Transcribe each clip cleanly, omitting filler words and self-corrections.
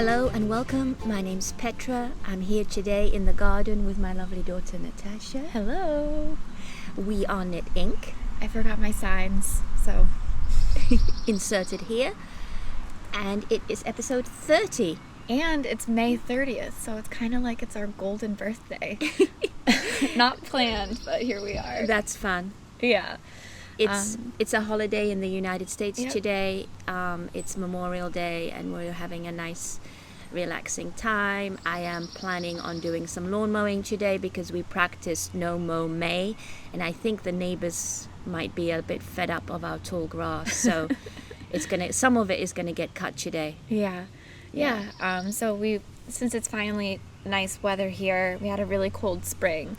Hello and welcome. My name's Petra. I'm here today in the garden with my lovely daughter Natasha. Hello. We are Knit Ink. I forgot my signs, so inserted here. And it is episode 30. And it's May 30th, so it's kind of like it's our golden birthday. Not planned, but here we are. That's fun. Yeah. It's a holiday in the United States Yep. today. It's Memorial Day and we're having a nice relaxing time. I am planning on doing some lawn mowing today because we practiced No Mow May, and I think the neighbors might be a bit fed up of our tall grass, so some of it is gonna get cut today. Yeah. So since it's finally nice weather here, we had a really cold spring.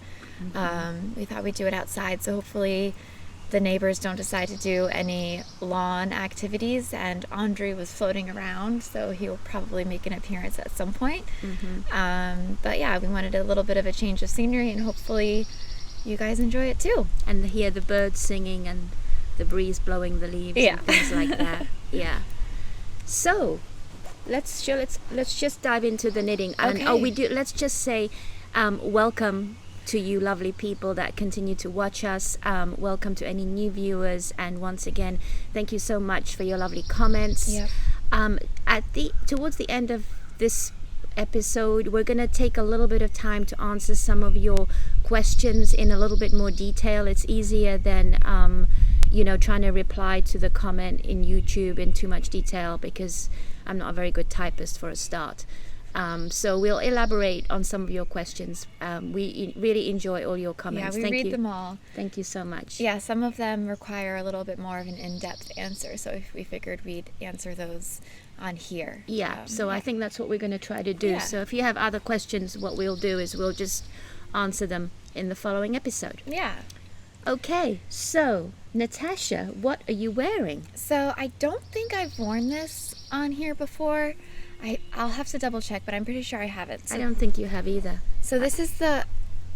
We thought we'd do it outside, so hopefully the neighbors don't decide to do any lawn activities, and Andre was floating around, so he'll probably make an appearance at some point. But yeah, we wanted a little bit of a change of scenery, and hopefully you guys enjoy it too. And hear the birds singing and the breeze blowing the leaves and things like that. Yeah. So let's just dive into the knitting. And Okay. let's just say welcome to you lovely people that continue to watch us. Welcome to any new viewers, and once again thank you so much for your lovely comments. Yep. Towards the end of this episode, we're going to take a little bit of time to answer some of your questions in a little bit more detail. It's easier than trying to reply to the comment in YouTube in too much detail, because I'm not a very good typist for a start. So we'll elaborate on some of your questions. We really enjoy all your comments. Yeah, we read them all. Thank you so much. Yeah, some of them require a little bit more of an in-depth answer, so we figured we'd answer those on here. So I think that's what we're going to try to do. Yeah. So if you have other questions, what we'll do is we'll just answer them in the following episode. Yeah. Okay, so Natasha, what are you wearing? So I don't think I've worn this on here before. I'll have to double check, but I'm pretty sure I haven't. So, I don't think you have either. so this is the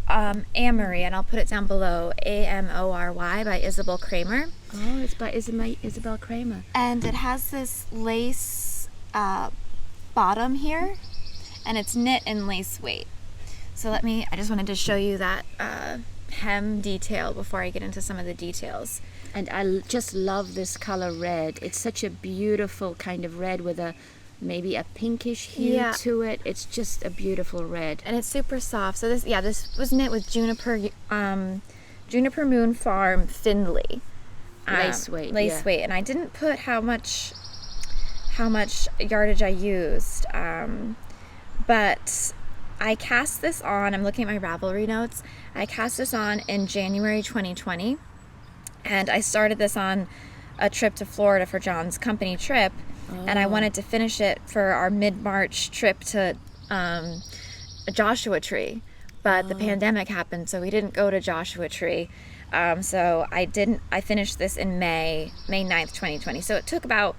Amory, and I'll put it down below, Amory by Isabelle Kraemer. Oh, it's by Isabelle Kraemer. And it has this lace bottom here, and it's knit in lace weight. So I just wanted to show you that hem detail before I get into some of the details. And I just love this color red. It's such a beautiful kind of red with maybe a pinkish hue to it. It's just a beautiful red. And it's super soft. So this was knit with Juniper Moon Farm Findley. Lace weight. And I didn't put how much yardage I used. But I cast this on, I'm looking at my Ravelry notes. I cast this on in January 2020. And I started this on a trip to Florida for John's company trip. And I wanted to finish it for our mid-March trip to Joshua Tree. But the pandemic happened, so we didn't go to Joshua Tree. So I finished this in May 9th, 2020. So it took about,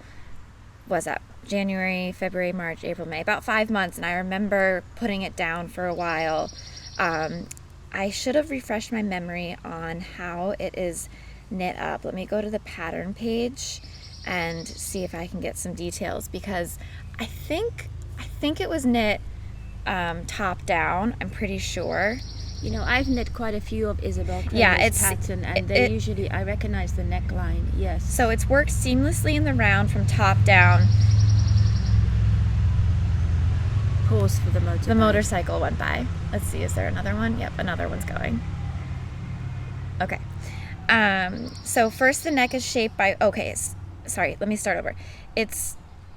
January, February, March, April, May, about 5 months. And I remember putting it down for a while. I should have refreshed my memory on how it is knit up. Let me go to the pattern page and see if I can get some details, because I think it was knit top down. I'm pretty sure. I've knit quite a few of Isabelle Kraemer's pattern, and I recognize the neckline. Yes. So it's worked seamlessly in the round from top down. Pause for the motorbike. The motorcycle went by. Let's see, is there another one? Yep, another one's going. Okay. So first the neck is shaped by, let me start over.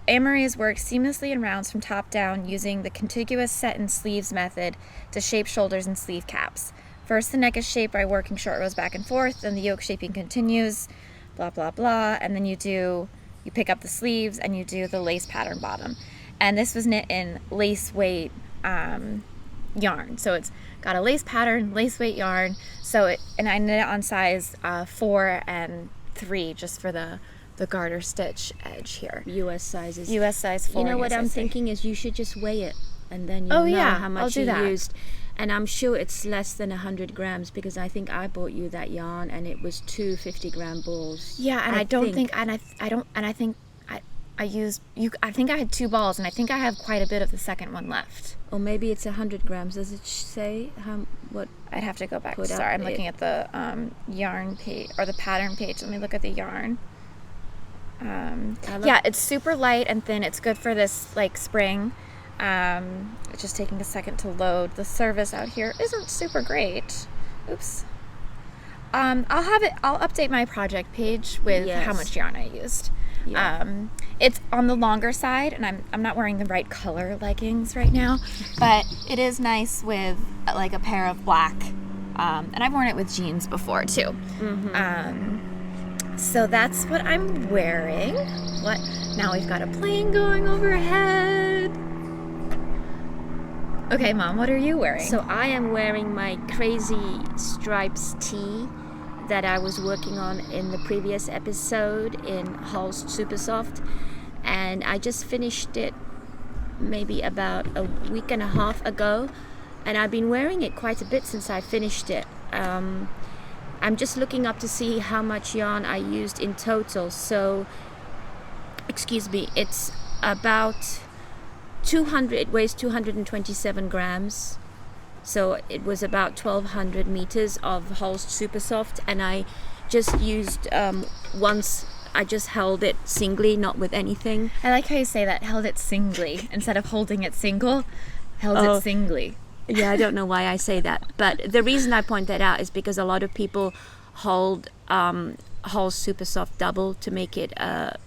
Amory is worked seamlessly in rounds from top down using the contiguous set and sleeves method to shape shoulders and sleeve caps. First, the neck is shaped by working short rows back and forth, then the yoke shaping continues, blah, blah, blah, and then you pick up the sleeves and you do the lace pattern bottom. And this was knit in lace weight yarn. So it's got a lace pattern, lace weight yarn. And I knit it on size 4 and 3 just for the garter stitch edge here. US sizes. US size 4. You know what I'm thinking is you should just weigh it, and then you'll know how much you used. And I'm sure it's less than 100 grams, because I think I bought you that yarn and it was 2 50-gram balls. Yeah, and I think I think I had 2 balls, and I think I have quite a bit of the second one left. Or maybe it's 100 grams. Does it say what? I'd have to go back. Put Sorry, up I'm looking at the yarn page, or the pattern page. Let me look at the yarn. Yeah, it's super light and thin. It's good for this like spring. It's just taking a second to load. The service out here isn't super great. Oops. I'll update my project page with how much yarn I used. Yeah. It's on the longer side, and I'm not wearing the right color leggings right now, but it is nice with like a pair of black, and I've worn it with jeans before too. So that's what I'm wearing. What? Now we've got a plane going overhead. Okay, Mom, what are you wearing? So I am wearing my crazy stripes tee that I was working on in the previous episode in holst supersoft, and I just finished it maybe about a week and a half ago, and I've been wearing it quite a bit since I finished it. I'm just looking up to see how much yarn I used in total. So excuse me, it's about 200, it weighs 227 grams. So it was about 1,200 meters of holst supersoft, and I just used once. I just held it singly, not with anything. I like how you say that, held it singly instead of holding it single. Held it singly. Yeah, I don't know why I say that, but the reason I point that out is because a lot of people hold holst supersoft double to make it a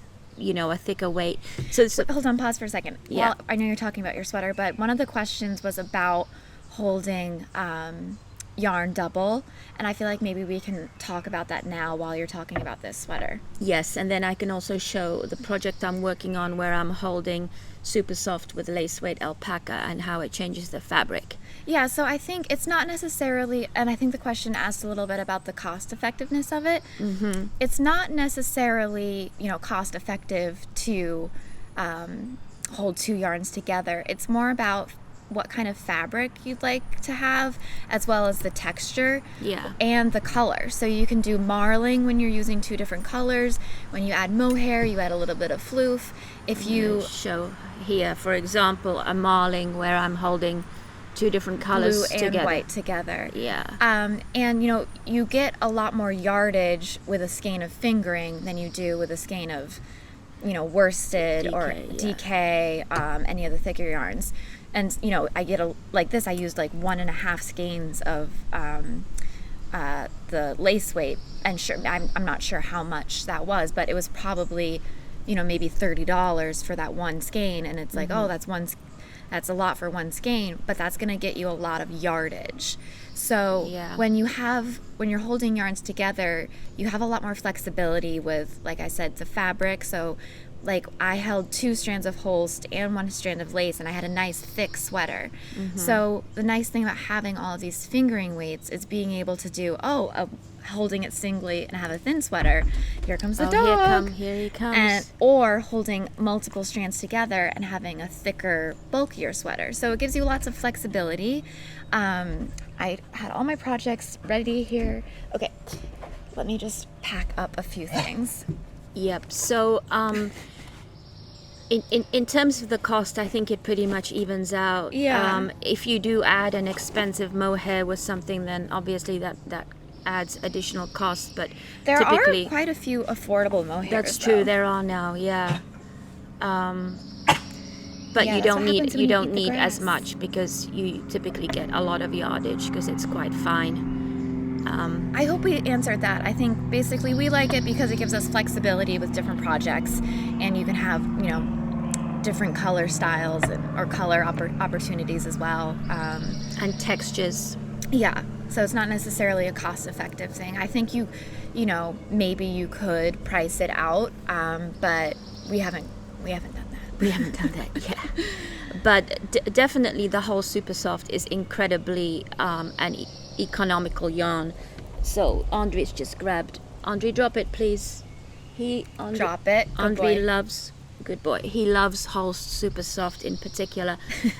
thicker weight. So hold on, pause for a second. Yeah, well, I know you're talking about your sweater, but one of the questions was about holding yarn double, and I feel like maybe we can talk about that now while you're talking about this sweater. Yes, and then I can also show the project I'm working on where I'm holding supersoft with lace weight alpaca and how it changes the fabric. Yeah, so I think it's not necessarily, and I think the question asked a little bit about the cost effectiveness of it. Mm-hmm. It's not necessarily, cost effective to hold 2 yarns together. It's more about what kind of fabric you'd like to have, as well as the texture and the color. So you can do marling when you're using 2 different colors. When you add mohair, you add a little bit of floof. If you show here, for example, a marling where I'm holding 2 different colors blue together. and white together. Yeah. And you get a lot more yardage with a skein of fingering than you do with a skein of, worsted DK, or DK, any of the thicker yarns. And I get I used like 1.5 skeins of the lace weight, and I'm not sure how much that was, but it was probably maybe $30 for that one skein, and it's like, oh, that's a lot for one skein, but that's going to get you a lot of yardage. So when you're holding yarns together, you have a lot more flexibility with, like I said, the fabric. So like I held 2 strands of holst and 1 strand of lace, and I had a nice thick sweater. Mm-hmm. So the nice thing about having all of these fingering weights is being able to do holding it singly and have a thin sweater. Here comes the dog. Here he comes. Or holding multiple strands together and having a thicker, bulkier sweater. So it gives you lots of flexibility. I had all my projects ready here. Okay, let me just pack up a few things. Yep. So, in terms of the cost, I think it pretty much evens out. Yeah. If you do add an expensive mohair with something, then obviously that adds additional cost. But there typically, are quite a few affordable mohairs. That's true. There are now. Yeah. But you don't need as much because you typically get a lot of yardage because it's quite fine. I hope we answered that. I think basically we like it because it gives us flexibility with different projects, and you can have different color styles or color opportunities as well, and textures. Yeah, so it's not necessarily a cost-effective thing. I think maybe you could price it out, but we haven't done that. We haven't done that yet. But definitely the whole supersoft is incredibly an economical yarn. So Andre's just grabbed. Andre, drop it, please. Drop it. Andre loves. Good boy. He loves holst supersoft in particular.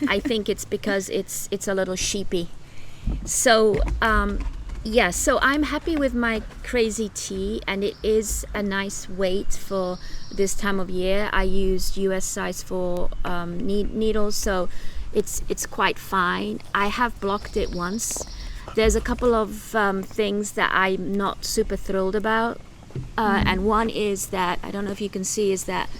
I think it's because it's a little sheepy. So Yeah, so I'm happy with my crazy tea, and it is a nice weight for this time of year. I used US size for needles, so it's quite fine. I have blocked it once. There's a couple of things that I'm not super thrilled about, and one is that, I don't know if you can see, is that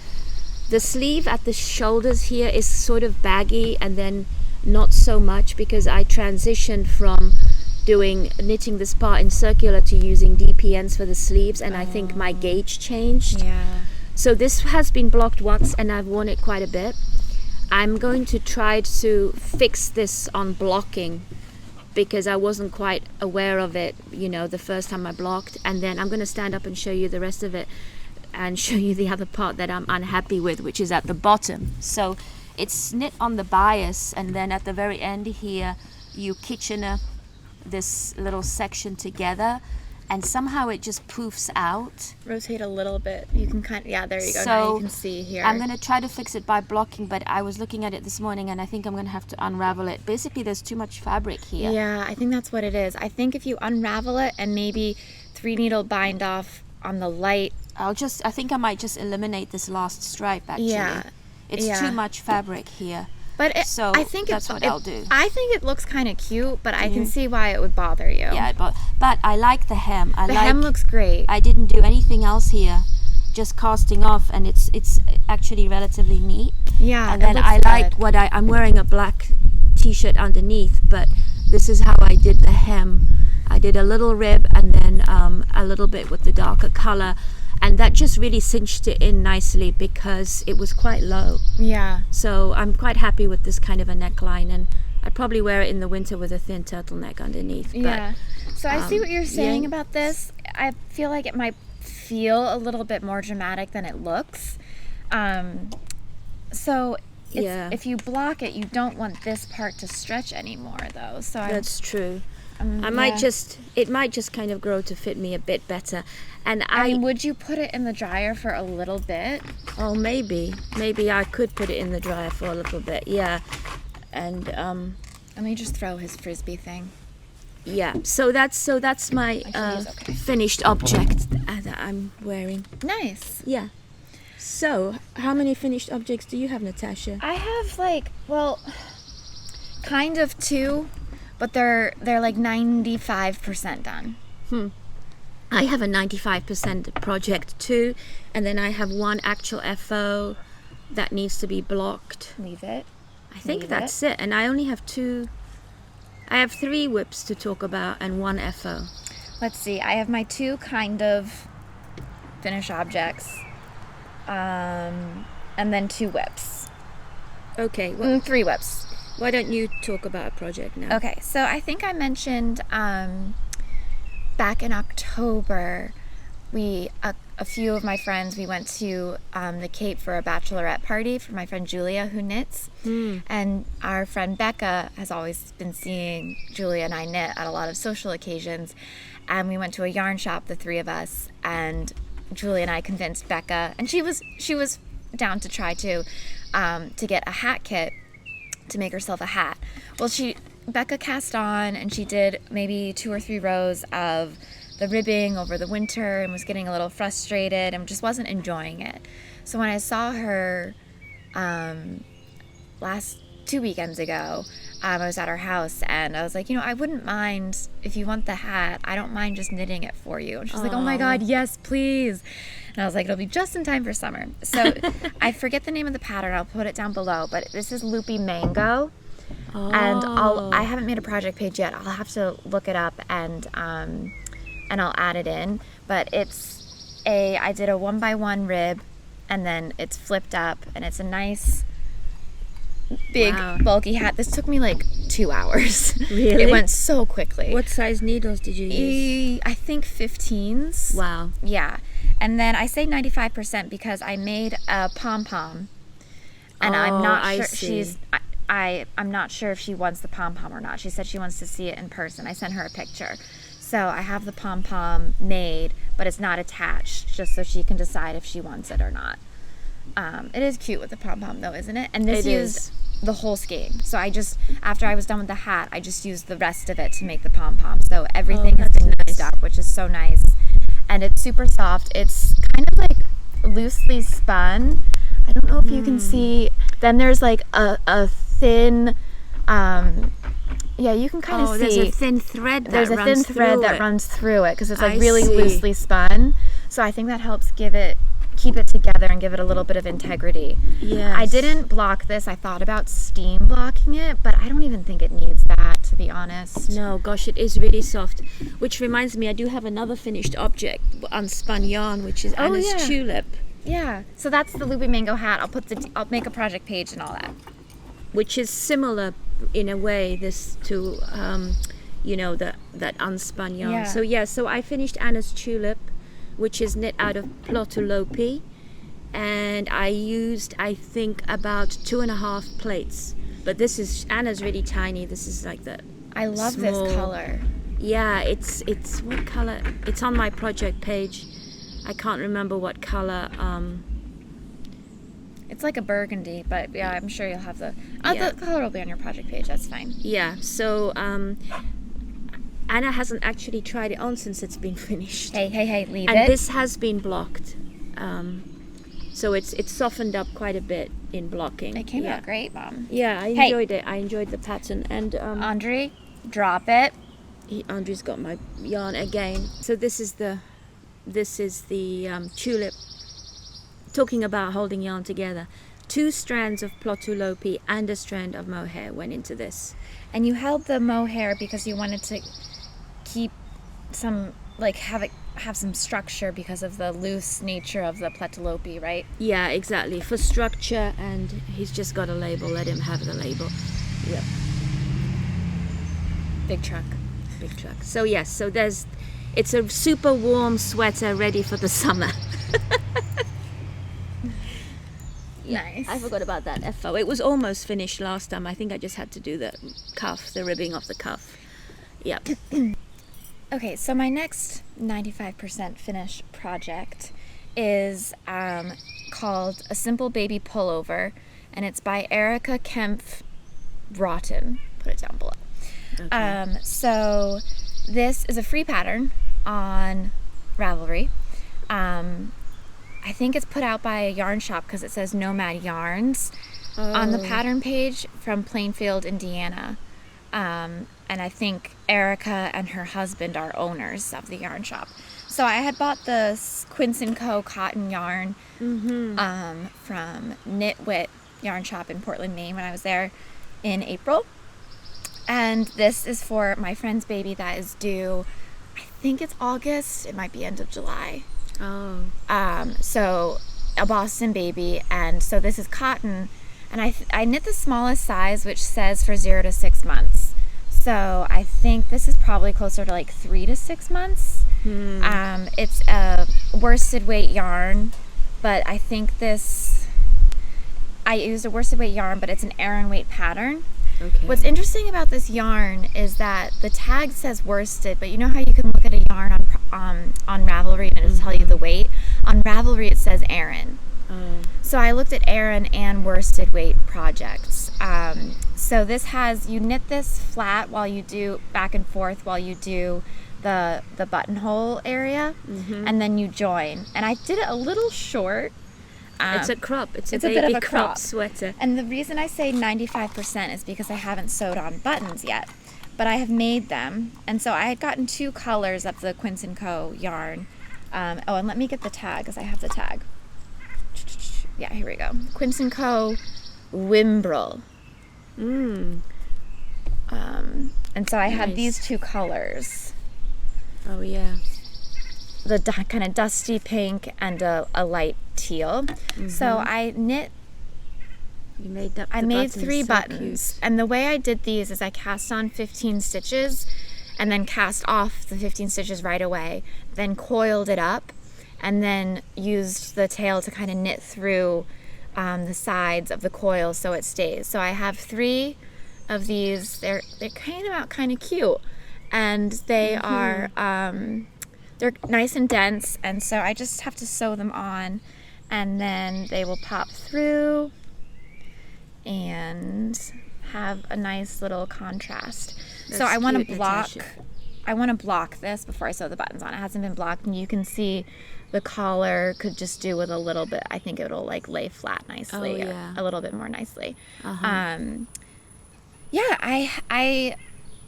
the sleeve at the shoulders here is sort of baggy, and then not so much, because I transitioned from knitting this part in circular to using DPNs for the sleeves, and I think my gauge changed. Yeah. So this has been blocked once, and I've worn it quite a bit. I'm going to try to fix this on blocking, because I wasn't quite aware of it, the first time I blocked. And then I'm going to stand up and show you the rest of it, and show you the other part that I'm unhappy with, which is at the bottom. So it's knit on the bias, and then at the very end here you Kitchener this little section together, and somehow it just poofs out. Rotate a little bit. You can there you go. So now you can see here. I'm going to try to fix it by blocking, but I was looking at it this morning, and I think I'm going to have to unravel it. Basically, there's too much fabric here. Yeah, I think that's what it is. I think if you unravel it and maybe 3 needle bind off on the light. I think I might just eliminate this last stripe, actually. Yeah. It's too much fabric here. But I think that's what I'll do. I think it looks kind of cute, but I can see why it would bother you. Yeah, but I like the hem. The hem looks great. I didn't do anything else here, just casting off, and it's actually relatively neat. Yeah, and then it looks I like good. I'm wearing a black t-shirt underneath, but this is how I did the hem. I did a little rib, and then a little bit with the darker color. And that just really cinched it in nicely, because it was quite low. Yeah. So I'm quite happy with this kind of a neckline, and I'd probably wear it in the winter with a thin turtleneck underneath. Yeah. So I see what you're saying about this. I feel like it might feel a little bit more dramatic than it looks. So if you block it, you don't want this part to stretch anymore, though. So that's true. It might just kind of grow to fit me a bit better. And would you put it in the dryer for a little bit? Oh, maybe I could put it in the dryer for a little bit. Yeah. And let me just throw his frisbee thing. Yeah. So that's my finished object that I'm wearing. Nice. Yeah. So, how many finished objects do you have, Natasha? I have kind of 2. But they're like 95% done. I have a 95% project too, and then I have one actual FO that needs to be blocked. Leave it. I think that's it. And I only have 2. I have 3 whips to talk about and 1 FO. Let's see. I have my 2 kind of finished objects, and then 2 whips. Okay. 3 whips. Why don't you talk about a project now? Okay, so I think I mentioned back in October, a few of my friends, we went to the Cape for a bachelorette party for my friend Julia, who knits. And our friend Becca has always been seeing Julia and I knit at a lot of social occasions. And we went to a yarn shop, the 3 of us, and Julia and I convinced Becca, and she was down to try to get a hat kit to make herself a hat. Well, Becca cast on, and she did maybe 2 or 3 rows of the ribbing over the winter, and was getting a little frustrated and just wasn't enjoying it. So when I saw her last 2 weekends ago, I was at her house, and I was like, I wouldn't mind if you want the hat. I don't mind just knitting it for you. And she's like, oh my God, yes, please. And I was like, it'll be just in time for summer. So I forget the name of the pattern. I'll put it down below. But this is Loopy Mango. And I haven't made a project page yet. I'll have to look it up and I'll add it in. But I did a 1x1 rib, and then it's flipped up, and it's a nice big bulky hat. This took me like 2 hours. Really? It went so quickly. What size needles did you use? I think 15s. Wow. Yeah. And then I say 95% because I made a pom-pom, and I'm not sure I'm not sure if she wants the pom-pom or not. She said she wants to see it in person. I sent her a picture. So I have the pom-pom made, but it's not attached, just so she can decide if she wants it or not. It is cute with the pom-pom though, isn't it? And this the whole skein. So I just, after I was done with the hat, I just used the rest of it to make the pom-pom. So everything has been mixed up, which is so nice. And it's super soft. It's kind of like loosely spun. I don't know if you can see. Then there's like a thin, yeah, you can kind of see. There's a thin thread that There's a runs thin thread through that it. runs through it because it's like I really see. loosely spun. So I think that helps keep it together and give it a little bit of integrity. Yes. I didn't block this. I thought about steam blocking it, but I don't even think it needs that, to be honest. No, gosh, it is really soft. Which reminds me, I do have another finished object, unspun yarn, which is Anna's yeah. Tulip, Yeah. So that's the Loopy Mango hat. I'll make a project page and all that. which is similar in a way to that unspun yarn. Yeah. So I finished Anna's Tulip, which is knit out of plutolopi, and I used, I think, about 2.5 plates. But this is, Anna's really tiny. This is like the I love small- this color. Yeah, it's what color? It's on my project page. I can't remember what color. It's like a burgundy, but yeah, I'm sure you'll have the Yeah. the color will be on your project page. That's fine. Yeah, so Anna hasn't actually tried it on since it's been finished. Hey, leave And it. this has been blocked. So it's softened up quite a bit in blocking. It came yeah. out great, Mom. Yeah, I Hey. enjoyed it. I enjoyed the pattern. And Andre, drop it. Andrew's got my yarn again. So this is the Tulip. Talking about holding yarn together. 2 strands of plutolopi and a strand of mohair went into this. And you held the mohair because you wanted to keep some, like, have some structure because of the loose nature of the plutolopi, right? Yeah, exactly. For structure, and he's just got a label. Let him have the label. Yep. Big truck. Big truck. So yes, it's a super warm sweater ready for the summer. Nice. I forgot about that FO. It was almost finished last time. I think I just had to do the cuff, the ribbing of the cuff. Yep. Okay, so my next 95% finished project is called A Simple Baby Pullover, and it's by Erica Kempf Broughton. Put it down below. Okay. So this is a free pattern on Ravelry. I think it's put out by a yarn shop because it says Nomad Yarns on the pattern page from Plainfield, Indiana. And I think Erica and her husband are owners of the yarn shop. So I had bought the Quince & Co. cotton yarn from Knitwit Yarn Shop in Portland, Maine when I was there in April. And this is for my friend's baby that is due, I think it's August. It might be end of July. Oh. So a Boston baby, and so this is cotton, and I knit the smallest size, which says for 0 to 6 months. So I think this is probably closer to like 3 to 6 months. It's a worsted weight yarn, but I think I used a worsted weight yarn, but it's an Aran weight pattern. Okay. What's interesting about this yarn is that the tag says worsted, but you know how you can look at a yarn on Ravelry and it'll tell you the weight? On Ravelry it says Aran. Oh. So I looked at Aran and worsted weight projects. So this has, you knit this flat while you do back and forth while you do the buttonhole area, and then you join. And I did it a little short. It's a crop. It's a bit baby of a crop sweater. And the reason I say 95% is because I haven't sewed on buttons yet, but I have made them. And so I had gotten 2 colors of the Quince & Co. yarn. And let me get the tag because I have the tag. Yeah, here we go. Quince & Co. Wimbrel. And so I had Nice. these 2 colors. Oh yeah. The kind of dusty pink and a light teal. So I knit. You made that. I the made buttons 3 so buttons, cute. and the way I did these is I cast on 15 stitches and then cast off the 15 stitches right away, then coiled it up, and then used the tail to kind of knit through the sides of the coil so it stays. So I have 3 of these. They came out kind of cute, and they are they're nice and dense, and so I just have to sew them on, and then they will pop through. and have a nice little contrast. So That's I want to cute, block. Natasha. I want to block this before I sew the buttons on. It hasn't been blocked, and you can see the collar could just do with a little bit. I think it'll like lay flat nicely, a little bit more nicely. Yeah, I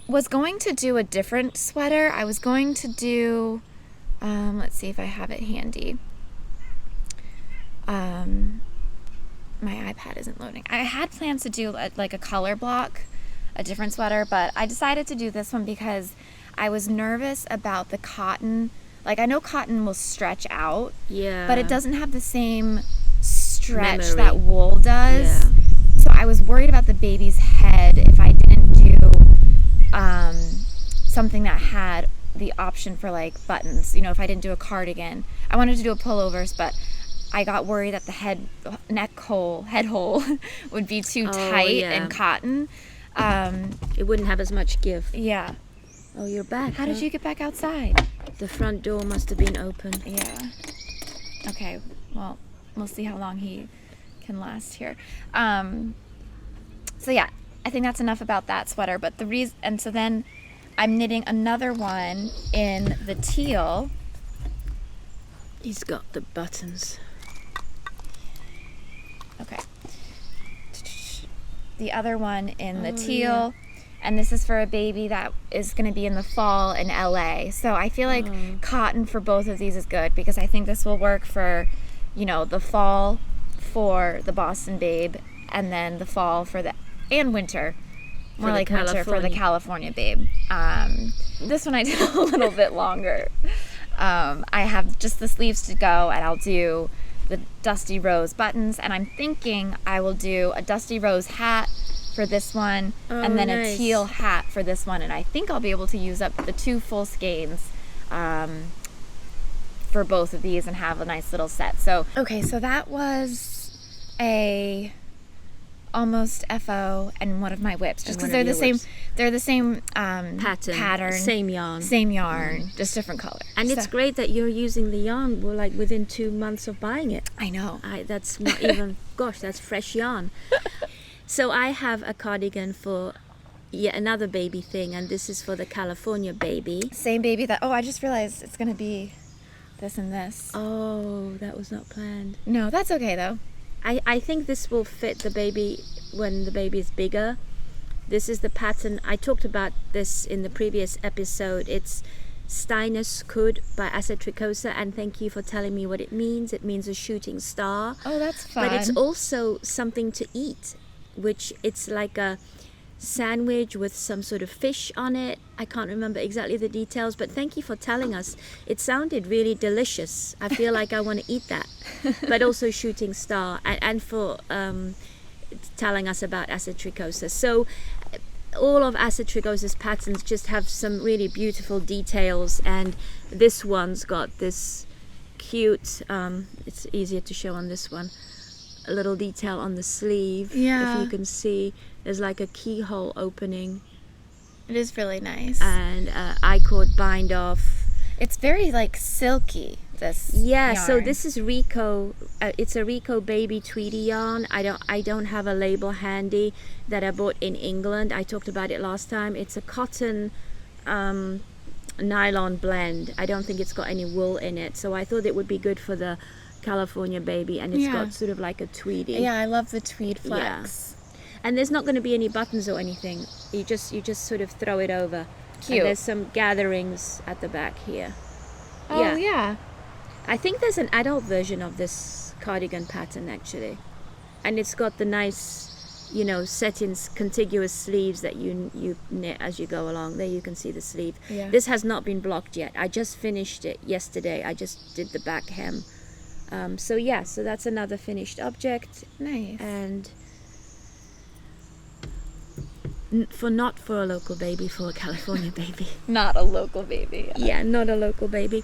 was going to do a different sweater. I was going to do, let's see if I have it handy. My iPad isn't loading. I had plans to do like a color block, a different sweater, but I decided to do this one because I was nervous about the cotton. Like, I know cotton will stretch out, but it doesn't have the same stretch that wool does. Yeah. So I was worried about the baby's head if I didn't do something that had the option for like buttons. You know, if I didn't do a cardigan. I wanted to do a pullovers, but I got worried that the head hole would be too tight and cotton. It wouldn't have as much give. Yeah. Oh, you're back. How did you get back outside? The front door must have been open. Yeah. Okay. Well, we'll see how long he can last here. So yeah, I think that's enough about that sweater. But the reason, and so then I'm knitting another one in the teal. He's got the buttons. Okay. The other one in the teal. And this is for a baby that is going to be in the fall in LA. So I feel like cotton for both of these is good because I think this will work for, you know, the fall for the Boston babe and then the fall for the, and winter. More like winter for the California babe. This one I did a little bit longer. I have just the sleeves to go and I'll do the dusty rose buttons. And I'm thinking I will do a dusty rose hat for this one, and then a teal hat for this one, and I think I'll be able to use up the 2 full skeins for both of these and have a nice little set. So okay, so that was a almost FO and one of my whips, just because they're the same. They're the same pattern, same yarn, just different color. And so, it's great that you're using the yarn. We're like within 2 months of buying it. I know. That's not even. Gosh, that's fresh yarn. So I have a cardigan for yet another baby thing, and this is for the California baby. Same baby that, I just realized it's going to be this and this. Oh, that was not planned. No, that's okay though. I think this will fit the baby when the baby is bigger. This is the pattern. I talked about this in the previous episode. It's stjerneskud by tricosa, and thank you for telling me what it means. It means a shooting star. Oh, that's fun. But it's also something to eat, which it's like a sandwich with some sort of fish on it. I can't remember exactly the details, but thank you for telling us. It sounded really delicious. I feel like I want to eat that. But also shooting star, and for telling us about tricosa. So all of tricosa's patterns just have some really beautiful details, and this one's got this cute, it's easier to show on this one, a little detail on the sleeve. If you can see, there's like a keyhole opening. It is really nice. And I-cord bind off. It's very like silky, this yarn. So this is Rico. It's a Rico baby tweedy yarn. I don't have a label handy that I bought in England. I talked about it last time. It's a cotton nylon blend. I don't think it's got any wool in it, so I thought it would be good for the California baby, and it's got sort of like a tweedy. Yeah, I love the tweed flex. And there's not going to be any buttons or anything. You just sort of throw it over. Cute. And there's some gatherings at the back here. Oh yeah. I think there's an adult version of this cardigan pattern actually, and it's got the nice, you know, set-in contiguous sleeves that you knit as you go along. There you can see the sleeve. Yeah. This has not been blocked yet. I just finished it yesterday. I just did the back hem. So that's another finished object. Nice. And not for a local baby, for a California baby. Not a local baby. Yeah, not a local baby.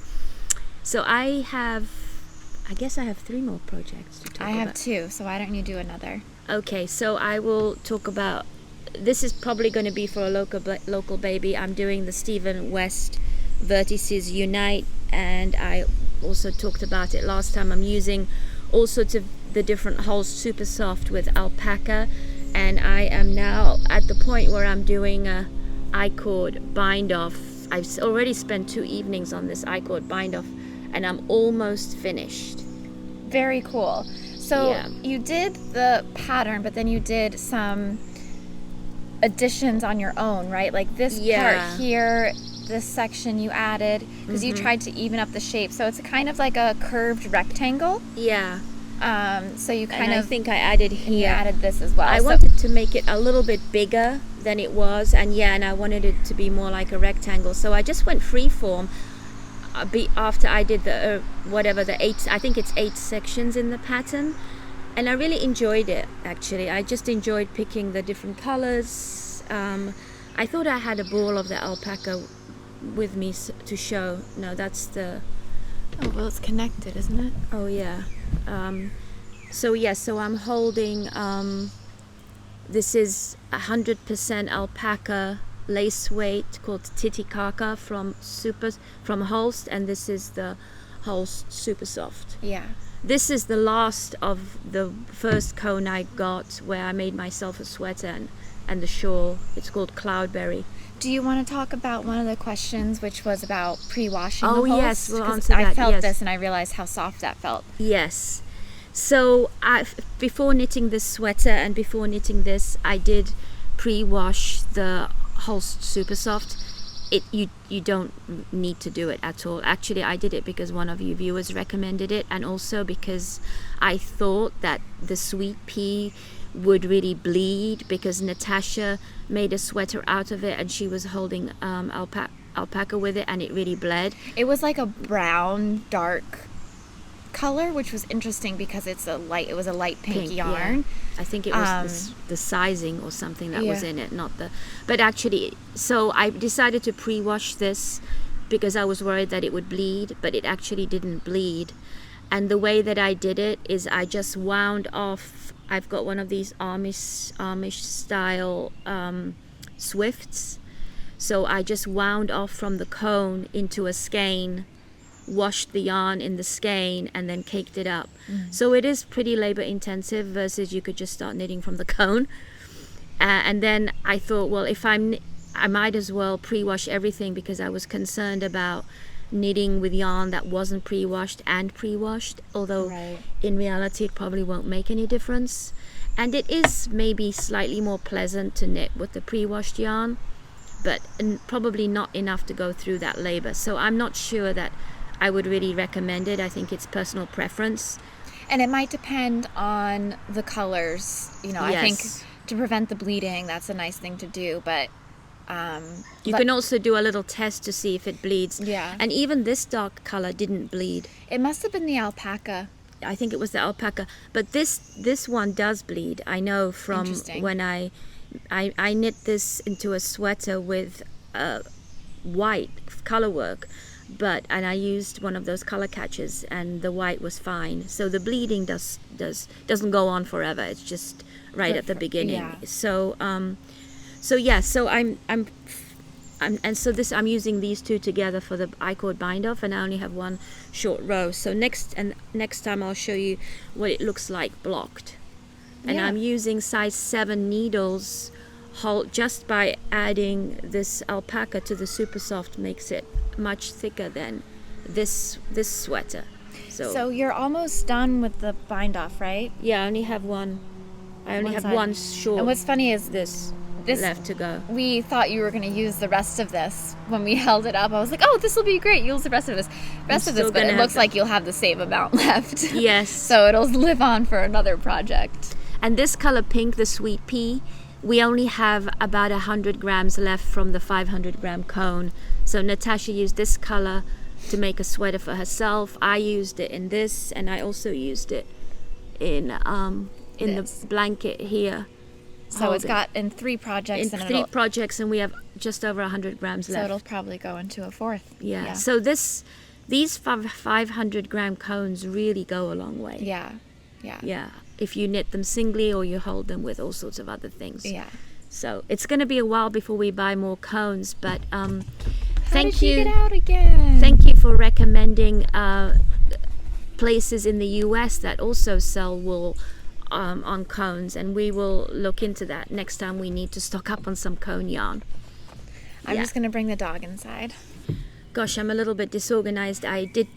So I guess I have 3 more projects to talk about. I have 2, so why don't you do another? Okay, so I will talk about, this is probably going to be for a local baby. I'm doing the Stephen West Vertices Unite, and I also talked about it last time. I'm using all sorts of the different holst super soft with alpaca and I am now at the point where I'm doing a I-cord bind off. I've already spent 2 evenings on this I-cord bind off, and I'm almost finished. Very cool. So Yeah. you did the pattern, but then you did some additions on your own, right? Like this Yeah. part here, this section you added, because you tried to even up the shape. So it's kind of like a curved rectangle. Yeah. So you kind And I of think I added and you here. added this as well. I So- wanted to make it a little bit bigger than it was, and I wanted it to be more like a rectangle. So I just went freeform. After I did the I think it's 8 sections in the pattern, and I really enjoyed it. Actually, I just enjoyed picking the different colors. I thought I had a ball of the alpaca with me to show. No, that's the. Oh, well, it's connected, isn't it? Oh yeah. So I'm holding. This is 100% alpaca lace weight called titicaca from holst, and this is the holst supersoft. Yeah. This is the last of the first cone I got where I made myself a sweater and the shawl. It's called Cloudberry. Do you want to talk about one of the questions, which was about pre-washing Oh, the holst? yes, we'll 'Cause answer I that, felt yes. this and I realized how soft that felt. Yes. So before knitting this sweater and before knitting this, I did pre-wash the holst supersoft. You don't need to do it at all. Actually, I did it because one of you viewers recommended it, and also because I thought that the sweet pea would really bleed, because Natasha made a sweater out of it and she was holding alpaca with it, and it really bled. It was like a brown, dark color, which was interesting because it was a light pink yarn. I think it was the sizing or something that was Yeah. in it, but actually, so I decided to pre-wash this because I was worried that it would bleed, but it actually didn't bleed. And the way that I did it is I just wound off. I've got one of these Amish style swifts, so I just wound off from the cone into a skein, washed the yarn in the skein, and then caked it up. So it is pretty labor intensive versus you could just start knitting from the cone. And then I thought, well, I might as well pre-wash everything, because I was concerned about knitting with yarn that wasn't pre-washed and pre-washed, although Right. in reality it probably won't make any difference. And it is maybe slightly more pleasant to knit with the pre-washed yarn, but probably not enough to go through that labor. So I'm not sure that I would really recommend it. I think it's personal preference. And it might depend on the colors. I think Yes. to prevent the bleeding, that's a nice thing to do. But You can also do a little test to see if it bleeds. Yeah. And even this dark color didn't bleed. it must have been the alpaca. I think it was the alpaca, but this one does bleed. I know from Interesting. when I knit this into a sweater with white color work, and I used one of those color catchers, and the white was fine. So the bleeding doesn't go on forever. It's just right at the beginning. yeah. So I'm using these two together for the I-cord bind off, and I only have one short row. So next time I'll show you what it looks like blocked. And Yeah. I'm using size 7 needles. Just by adding this alpaca to the supersoft makes it much thicker than this sweater. So you're almost done with the bind off, right? Yeah, I only have one. I only have side. one short. And what's funny is this this left to go. we thought you were going to use the rest of this when we held it up. I was like, oh, this will be great. Use the rest of this. But still it gonna have looks the- like you'll have the same amount left. Yes. So it'll live on for another project. And this color pink, the sweet pea, we only have about 100 grams left from the 500 gram cone. So Natasha used this color to make a sweater for herself. I used it in this, and I also used it in This. the blanket here. So it's got in 3 projects, in and 3 projects, and we have just over 100 grams so left. it'll probably go into a 4th. Yeah. So these 500 gram cones really go a long way. Yeah. Yeah. If you knit them singly or you hold them with all sorts of other things. Yeah. So it's going to be a while before we buy more cones, but How thank did you. get out again? Thank you for recommending places in the US that also sell wool on cones, and we will look into that next time we need to stock up on some cone yarn. I'm just going to bring the dog inside. Gosh, I'm a little bit disorganized. I did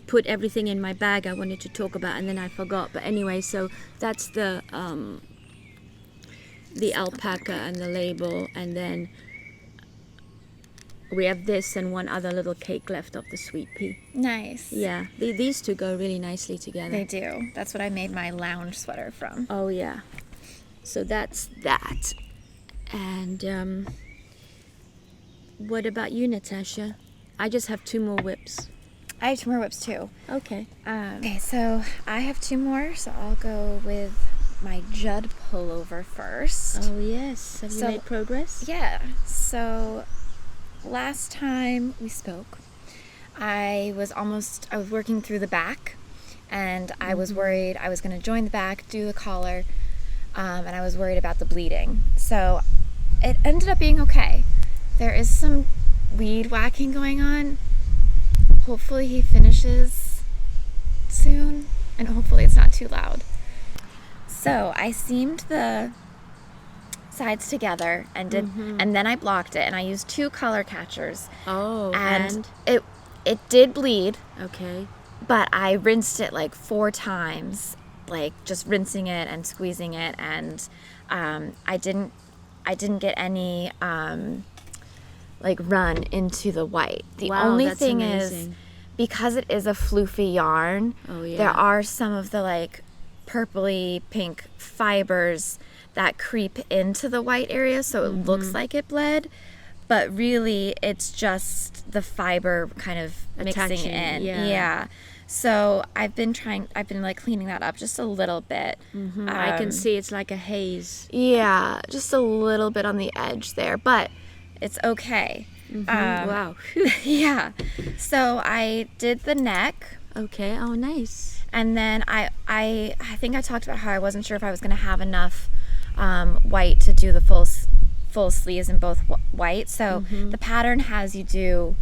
put everything in my bag I wanted to talk about, and then I forgot. But anyway, so that's the alpaca and the label, and then we have this and one other little cake left of the sweet pea. Nice. Yeah, these two go really nicely together. They do. That's what I made my lounge sweater from. Oh yeah. So that's that. And what about you, Natasha? I just have 2 more whips. I have 2 more whips too. Okay. Okay, so I have 2 more, so I'll go with my Judd pullover first. Oh yes. Have you made progress? Yeah. So last time we spoke, I was working through the back, and I was worried I was going to join the back, do the collar, and I was worried about the bleeding. So it ended up being okay. There is some weed whacking going on. Hopefully he finishes soon, and hopefully it's not too loud. So I seamed the sides together and and then I blocked it, and I used 2 color catchers. Oh, and it did bleed. Okay. But I rinsed it like 4 times, like just rinsing it and squeezing it, and I didn't get any like run into the white. The only thing is, because it is a floofy yarn, there are some of the like purpley pink fibers that creep into the white area, so it looks like it bled, but really it's just the fiber kind of mixing in. Yeah. So I've been like cleaning that up just a little bit. I can see it's like a haze. Yeah, just a little bit on the edge there, but it's okay. Wow. Yeah. So I did the neck. Okay. Oh, nice. And then I think I talked about how I wasn't sure if I was going to have enough white to do the full sleeves in both white. So the pattern has you do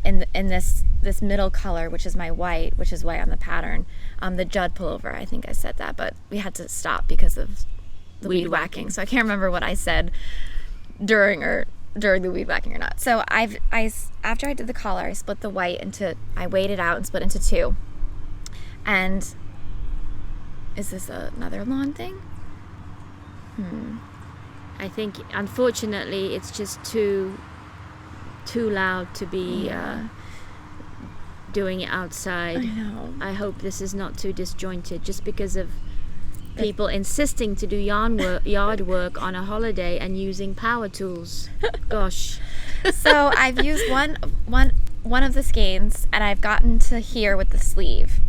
in this middle color, which is my white, which is white on the pattern, the Judd pullover. I think I said that, but we had to stop because of the weed whacking. So I can't remember what I said during the weed whacking or not. So after I did the collar, I split the white I weighed it out and split into 2. And is this another lawn thing? I think unfortunately it's just too loud to be doing it outside. I know. I hope this is not too disjointed, just because of people insisting to do yard work on a holiday and using power tools. Gosh. So I've used one of the skeins, and I've gotten to here with the sleeve.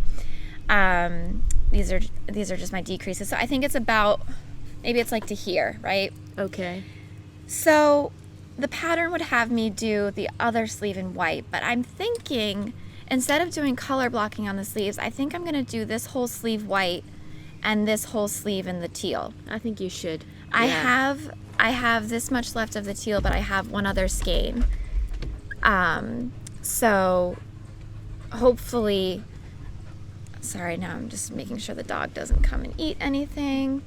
These are just my decreases. So I think it's about, maybe it's like to here, right? Okay. So the pattern would have me do the other sleeve in white, but I'm thinking instead of doing color blocking on the sleeves, I think I'm going to do this whole sleeve white and this whole sleeve in the teal. I think you should. I have this much left of the teal, but I have one other skein. So hopefully, sorry, now I'm just making sure the dog doesn't come and eat anything.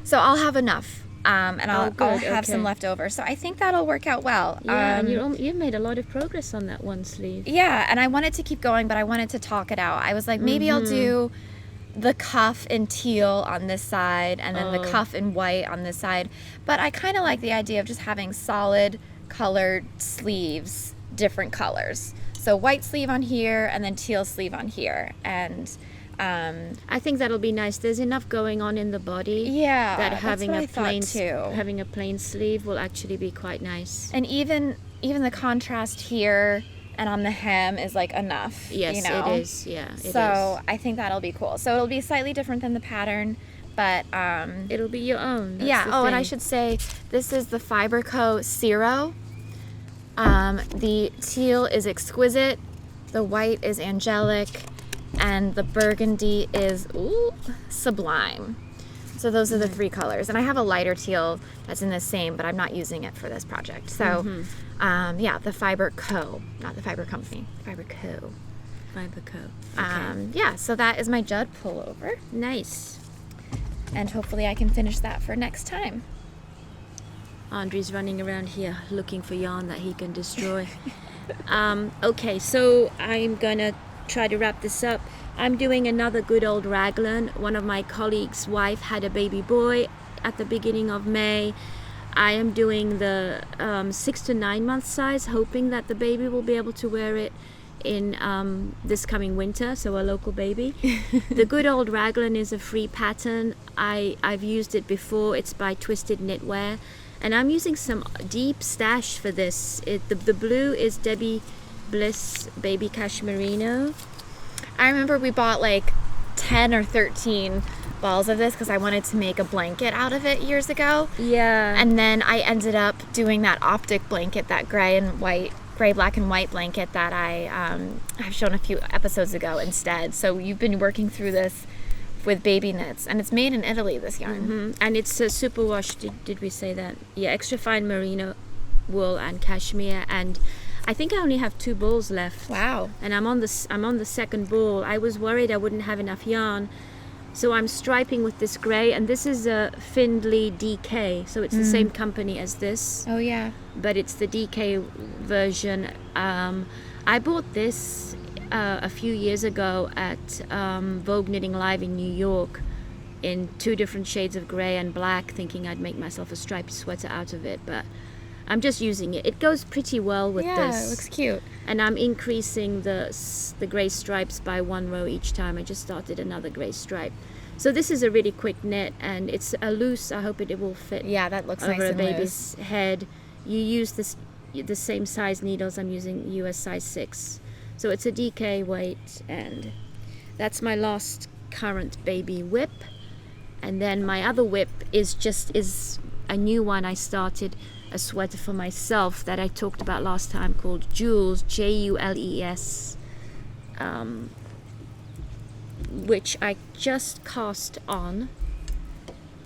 So I'll have enough. And I'll have some left over. So I think that'll work out well. Yeah, and you made a lot of progress on that one sleeve. Yeah, and I wanted to keep going, but I wanted to talk it out. I was like, maybe I'll do the cuff in teal on this side, and then the cuff in white on this side. But I kind of like the idea of just having solid colored sleeves, different colors. So white sleeve on here, and then teal sleeve on here. And I think that'll be nice. There's enough going on in the body. Yeah, that having that's what I thought too. Having a plain sleeve will actually be quite nice. And even the contrast here and on the hem is like enough. Yes, you know? it is. Yeah, it is. So I think that'll be cool. So it'll be slightly different than the pattern, but it'll be your own. That's yeah. the Oh, thing. and I should say this is the Fiberco Cirro. The teal is exquisite, the white is angelic, and the burgundy is sublime. So those are the 3 colors. And I have a lighter teal that's in the same, but I'm not using it for this project. So, yeah, the Fiber Co. Not the Fiber Company. Fiber Co. Fiberco. Okay. Yeah, so that is my Judd pullover. Nice. And hopefully I can finish that for next time. Andre's running around here looking for yarn that he can destroy. Okay, so I'm gonna try to wrap this up. I'm doing another good old raglan. One of my colleagues' wife had a baby boy at the beginning of May. I am doing the 6 to 9 month size, hoping that the baby will be able to wear it in this coming winter, so a local baby. The good old raglan is a free pattern. I've used it before. It's by Twisted Knitwear, and I'm using some deep stash for this. The blue is Debbie Bliss Baby Cashmerino. I remember we bought like 10 or 13 balls of this because I wanted to make a blanket out of it years ago. Yeah. And then I ended up doing that optic blanket, that gray, black and white blanket that I've shown a few episodes ago instead. So you've been working through this with baby knits, and it's made in Italy, this yarn. Mm-hmm. And it's a superwash, did we say that? Yeah, extra fine merino wool and cashmere, and I think I only have 2 balls left. Wow. And I'm on the second ball. I was worried I wouldn't have enough yarn. So I'm striping with this gray, and this is a Findley DK, so it's the same company as this. Oh yeah. But it's the DK version. I bought this a few years ago at Vogue Knitting Live in New York in 2 different shades of gray and black, thinking I'd make myself a striped sweater out of it, but I'm just using it. It goes pretty well with this. Yeah, it looks cute. And I'm increasing the gray stripes by 1 row each time. I just started another gray stripe. So this is a really quick knit, and it's a loose. I hope it will fit. Yeah, that looks over nice a and baby's loose. head. You use the same size needles. I'm using US size 6. So it's a DK weight, and that's my last current baby whip. And then my other whip is a new one I started, a sweater for myself that I talked about last time, called Jules, Jules, which I just cast on.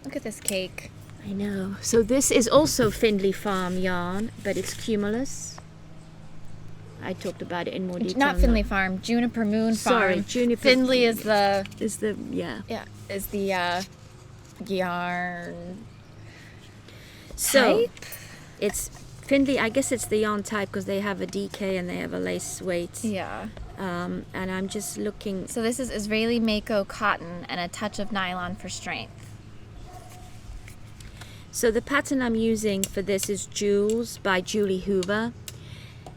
Look at this cake. I know. So this is also Findley Farm yarn, but it's cumulus. I talked about it in more detail. Not Findley Farm, Juniper Moon Farm. Sorry, Juniper. Findley is the yarn So type? it's Findley. I guess it's the yarn type because they have a DK and they have a lace weight. Yeah. And I'm just looking. So this is Israeli Mako cotton and a touch of nylon for strength. So the pattern I'm using for this is Jules by Julie Hoover.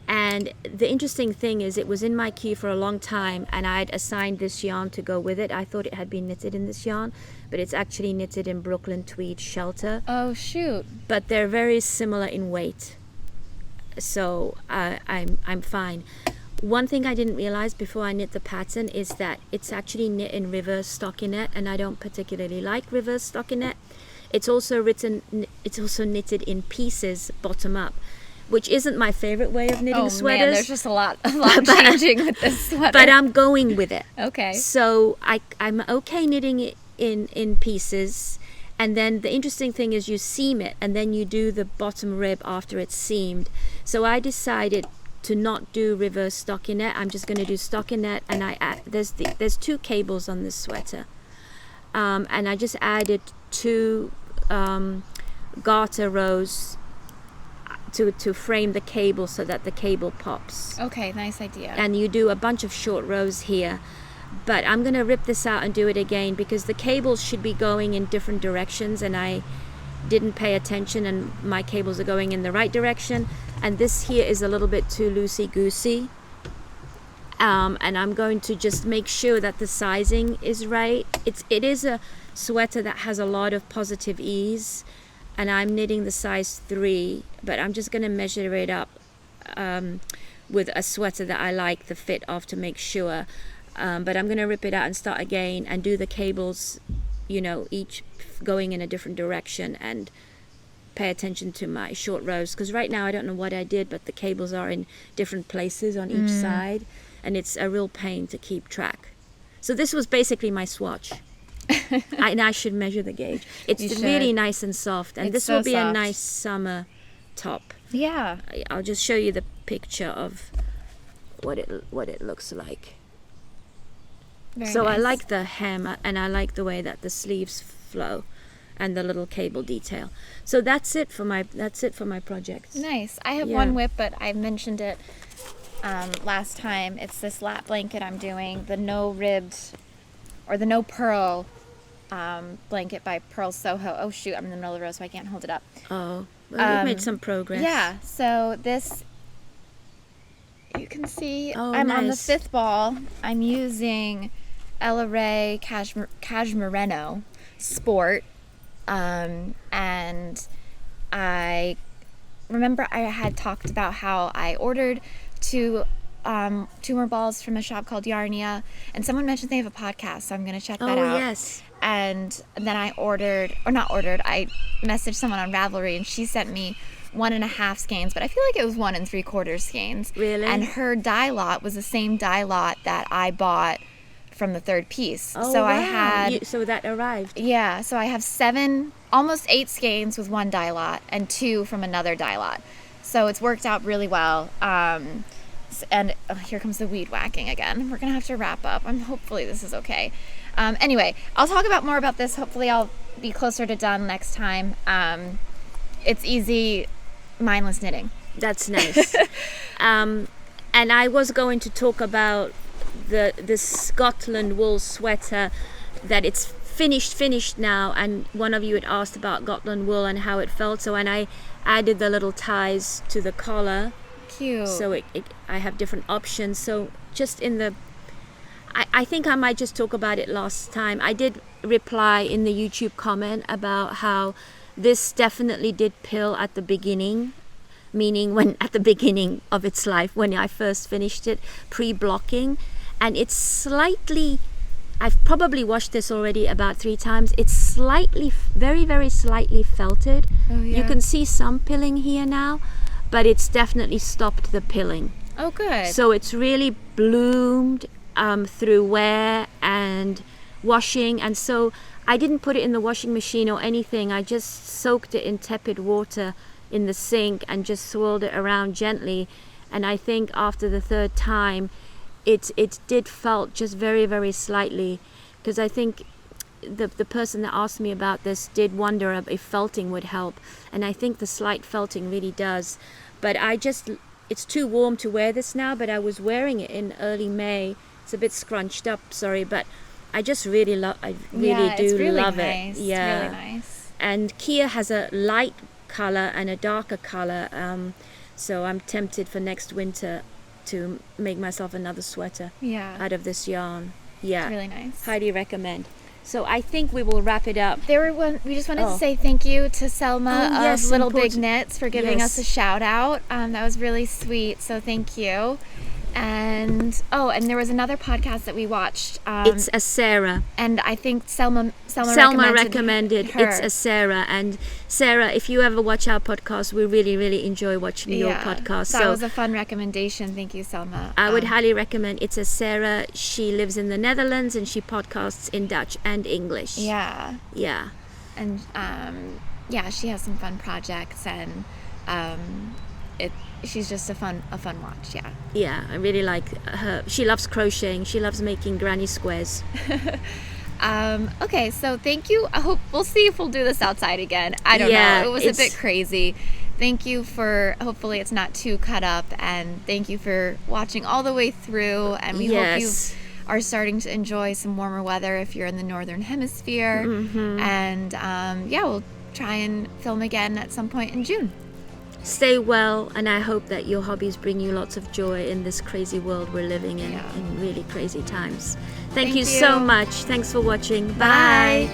And the interesting thing is it was in my queue for a long time, and I'd assigned this yarn to go with it. I thought it had been knitted in this yarn, but it's actually knitted in Brooklyn tweed shelter. Oh shoot. But they're very similar in weight. So I'm fine. One thing I didn't realize before I knit the pattern is that it's actually knit in reverse stockinette, and I don't particularly like reverse stockinette. It's also knitted in pieces bottom up, which isn't my favorite way of knitting sweaters. Man, there's just a lot changing with this sweater. But I'm going with it. Okay. So I'm okay knitting it in pieces, and then the interesting thing is you seam it, and then you do the bottom rib after it's seamed. So I decided to not do reverse stockinette. I'm just going to do stockinette, and there's 2 cables on this sweater, and I just added 2 garter rows to frame the cable so that the cable pops. Okay, nice idea. And you do a bunch of short rows here, but I'm going to rip this out and do it again because the cables should be going in different directions, and I didn't pay attention, and my cables are going in the right direction, and this here is a little bit too loosey-goosey, and I'm going to just make sure that the sizing is right. It is a sweater that has a lot of positive ease, and I'm knitting the size 3, but I'm just going to measure it up with a sweater that I like the fit of to make sure. But I'm going to rip it out and start again and do the cables, each going in a different direction, and pay attention to my short rows, because right now I don't know what I did, but the cables are in different places on each side, and it's a real pain to keep track. So this was basically my swatch. And I should measure the gauge. It's really nice and soft, and this will be a nice summer top. Yeah. I'll just show you the picture of what it looks like. Very So I nice. like the hem, and I like the way that the sleeves flow and the little cable detail. So that's it for my project. Nice. I have Yeah. one whip, but I mentioned it last time. It's this lap blanket I'm doing, the no ribbed or the no purl blanket by Pearl Soho. Oh shoot, I'm in the middle of the row, so I can't hold it up. Oh, well, we've made some progress. Yeah, so this, you can see, Oh, I'm on the nice. 5th ball. I'm using Ella Ray Cashmereno Sport, and I remember I had talked about how I ordered two more balls from a shop called Yarnia, and someone mentioned they have a podcast, so I'm going to check that Oh, out. yes. And then I messaged someone on Ravelry, and she sent me 1.5 skeins, but I feel like it was 1 3/4 skeins. Really? And her dye lot was the same dye lot that I bought from the 3rd piece. Oh, so wow. I had, So that arrived. yeah, so I have 7, almost 8 skeins with 1 dye lot and 2 from another dye lot. So it's worked out really well. And here comes the weed whacking again. We're gonna have to wrap up. Hopefully this is okay. Anyway, I'll talk more about this. Hopefully I'll be closer to done next time. It's easy, mindless knitting. That's nice. And I was going to talk about the Scotland wool sweater, that it's finished now, and one of you had asked about Scotland wool and how it felt. So when I added the little ties to the collar, Cute. so I have different options. So just I think I might just talk about it last time. I did reply in the YouTube comment about how this definitely did pill at the beginning, meaning when at the beginning of its life, when I first finished it, pre-blocking. And it's slightly, I've probably washed this already about 3 times. It's slightly, very, very slightly felted. Oh, yeah. You can see some pilling here now, but it's definitely stopped the pilling. Oh, good. So it's really bloomed through wear and washing. And so I didn't put it in the washing machine or anything. I just soaked it in tepid water in the sink and just swirled it around gently. And I think after the 3rd time, it did felt just very, very slightly, because I think the person that asked me about this did wonder if felting would help, and I think the slight felting really does. But it's too warm to wear this now, but I was wearing it in early May. It's a bit scrunched up, sorry, but I just really it's really love nice. it. Yeah, It's really nice. And Kia has a light color and a darker color, so I'm tempted for next winter to make myself another sweater Yeah. out of this yarn. Yeah, It's really nice. highly recommend. So I think we will wrap it up. We just wanted to say thank you to Selma Oh, yes, of Little important. Big Knits for giving Yes. us a shout out. That was really sweet. So thank you. And there was another podcast that we watched. It's a Sarah. And I think Selma recommended her. It's a Sarah. And Sarah, if you ever watch our podcast, we really, really enjoy watching your podcast. That So was a fun recommendation. Thank you, Selma. I would highly recommend It's a Sarah. She lives in the Netherlands and she podcasts in Dutch and English. Yeah. Yeah. And she has some fun projects, and she's just a fun watch. Yeah. Yeah, I really like her. She loves crocheting. She loves making granny squares. Okay, so thank you. I hope we'll see if we'll do this outside again. I don't know. It was a bit crazy. Thank you for, hopefully it's not too cut up, and thank you for watching all the way through, and we hope you are starting to enjoy some warmer weather if you're in the northern hemisphere. Mm-hmm. And we'll try and film again at some point in June. Stay well, and I hope that your hobbies bring you lots of joy in this crazy world we're living in really crazy times. Thank you so much. Thanks for watching. Bye.